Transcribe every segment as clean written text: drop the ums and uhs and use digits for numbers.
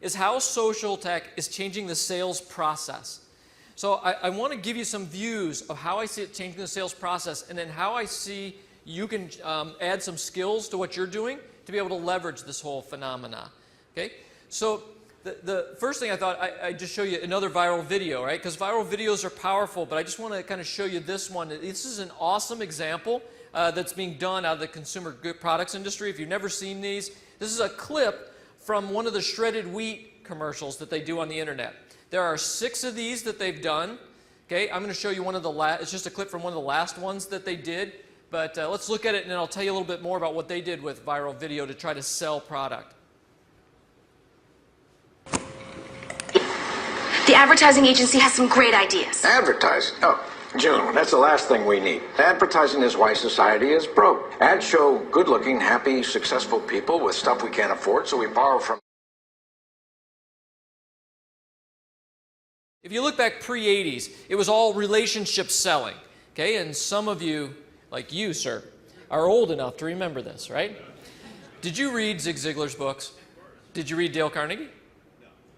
is how social tech is changing the sales process. So I want to give you some views of how I see it changing the sales process, and then how I see you can add some skills to what you're doing to be able to leverage this whole phenomena. Okay? So the first thing I thought, I'd just show you another viral video, right? Because viral videos are powerful, but I just want to kind of show you this one. This is an awesome example that's being done out of the consumer good products industry. If you've never seen these, this is a clip from one of the shredded wheat commercials that they do on the internet. There are 6 of these that they've done. Okay, I'm going to show you one of the last. It's just a clip from one of the last ones that they did. But let's look at it, and then I'll tell you a little bit more about what they did with viral video to try to sell product. The advertising agency has some great ideas. Advertising? Oh, June, that's the last thing we need. Advertising is why society is broke. Ads show good-looking, happy, successful people with stuff we can't afford, so we borrow from. If you look back pre-80s, it was all relationship selling. Okay, and some of you, like you, sir, are old enough to remember this, right? Did you read Zig Ziglar's books? Did you read Dale Carnegie?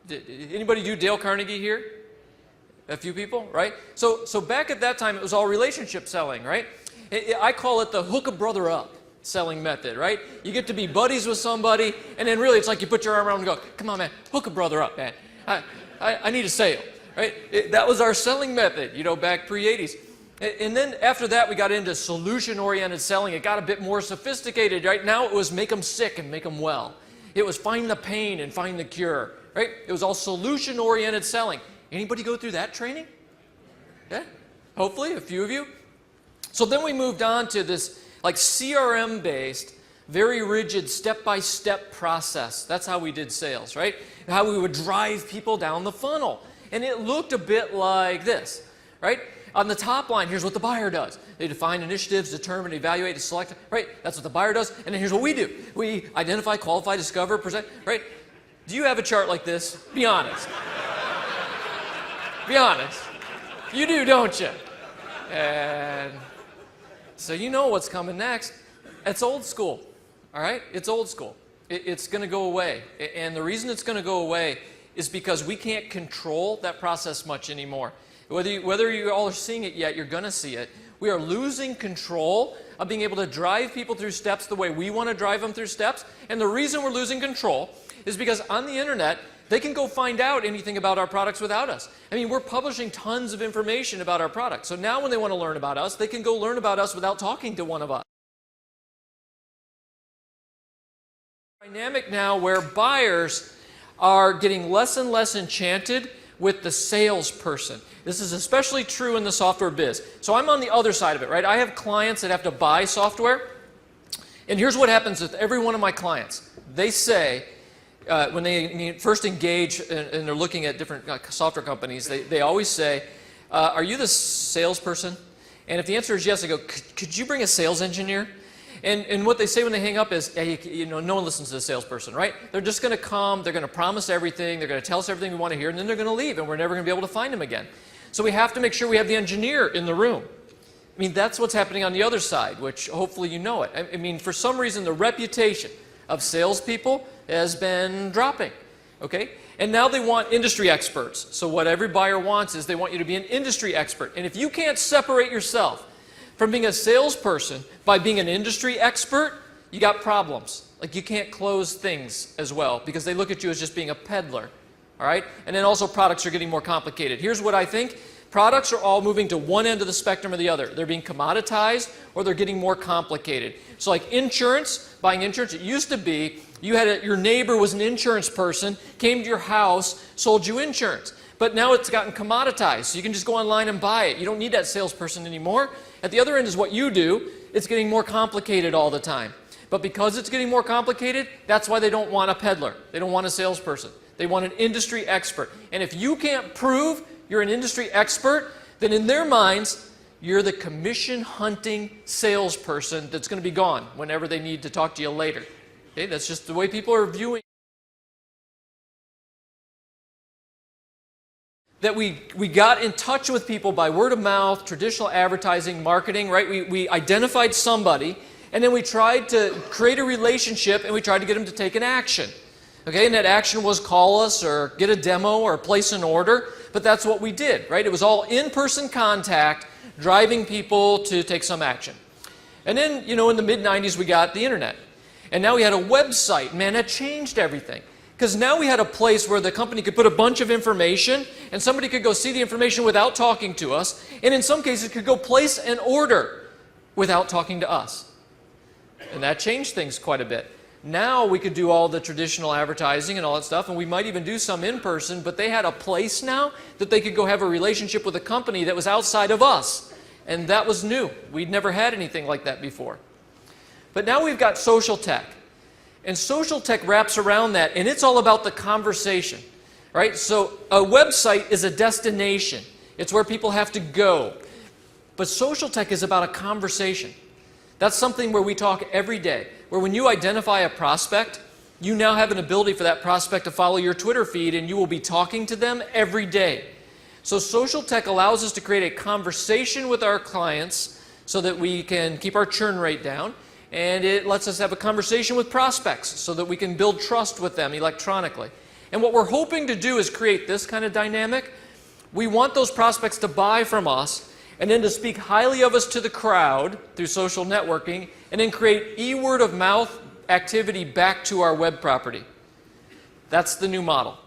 Did anybody do Dale Carnegie here? A few people, right? So back at that time, it was all relationship selling, right? I call it the hook a brother up selling method, right? You get to be buddies with somebody, and then really it's like you put your arm around and go, come on, man, hook a brother up, man. I need a sale, right? That was our selling method, you know, back pre-80s. And then after that, we got into solution-oriented selling. It got a bit more sophisticated, right? Now it was make them sick and make them well. It was find the pain and find the cure, right? It was all solution-oriented selling. Anybody go through that training? Yeah, hopefully a few of you. So then we moved on to this like CRM-based, very rigid step-by-step process. That's how we did sales, right? How we would drive people down the funnel. And it looked a bit like this, right? On the top line, here's what the buyer does. They define initiatives, determine, evaluate, select, right? That's what the buyer does. And then here's what we do. We identify, qualify, discover, present, right? Do you have a chart like this? Be honest. Be honest. You do, don't you? And so you know what's coming next. It's old school, all right? It's old school. It's going to go away. And the reason it's going to go away is because we can't control that process much anymore. Whether you all are seeing it yet, you're going to see it. We are losing control of being able to drive people through steps the way we want to drive them through steps. And the reason we're losing control is because on the internet, they can go find out anything about our products without us. I mean, we're publishing tons of information about our products. So now when they want to learn about us, they can go learn about us without talking to one of us. Dynamic now where buyers are getting less and less enchanted with the salesperson. This is especially true in the software biz. So I'm on the other side of it, right? I have clients that have to buy software. And here's what happens with every one of my clients. They say, when they first engage and they're looking at different software companies, they always say, are you the salesperson? And if the answer is yes, I go, could you bring a sales engineer? And what they say when they hang up is, hey, you know, no one listens to the salesperson, right? They're just going to come, they're going to promise everything, they're going to tell us everything we want to hear, and then they're going to leave, and we're never going to be able to find them again. So we have to make sure we have the engineer in the room. I mean, that's what's happening on the other side, which hopefully you know it. I mean, for some reason, the reputation of salespeople has been dropping, okay? And now they want industry experts. So what every buyer wants is they want you to be an industry expert. And if you can't separate yourself from being a salesperson by being an industry expert, you got problems. Like you can't close things as well because they look at you as just being a peddler, all right? And then also products are getting more complicated. Here's what I think. Products are all moving to one end of the spectrum or the other. They're being commoditized or they're getting more complicated. So like insurance, buying insurance, it used to be you had your neighbor was an insurance person, came to your house, sold you insurance. But now it's gotten commoditized. So you can just go online and buy it. You don't need that salesperson anymore. At the other end is what you do. It's getting more complicated all the time. But because it's getting more complicated, that's why they don't want a peddler. They don't want a salesperson. They want an industry expert. And if you can't prove you're an industry expert, then in their minds, you're the commission hunting salesperson that's going to be gone whenever they need to talk to you later. Okay, that's just the way people are viewing. That we got in touch with people by word of mouth, traditional advertising, marketing, right? We identified somebody, and then we tried to create a relationship, and we tried to get them to take an action. Okay, and that action was call us or get a demo or place an order, but that's what we did, right? It was all in-person contact, driving people to take some action. And then, in the mid-90s, we got the internet. And now we had a website. Man, that changed everything. Because now we had a place where the company could put a bunch of information, and somebody could go see the information without talking to us, and in some cases could go place an order without talking to us. And that changed things quite a bit. Now we could do all the traditional advertising and all that stuff, and we might even do some in person, but they had a place now that they could go have a relationship with a company that was outside of us. And that was new. We'd never had anything like that before. But now we've got social tech. And social tech wraps around that, and it's all about the conversation, right? So a website is a destination. It's where people have to go. But social tech is about a conversation. That's something where we talk every day, where when you identify a prospect, you now have an ability for that prospect to follow your Twitter feed, and you will be talking to them every day. So social tech allows us to create a conversation with our clients so that we can keep our churn rate down, and it lets us have a conversation with prospects so that we can build trust with them electronically. And what we're hoping to do is create this kind of dynamic. We want those prospects to buy from us, and then to speak highly of us to the crowd through social networking, and then create e-word of mouth activity back to our web property. That's the new model.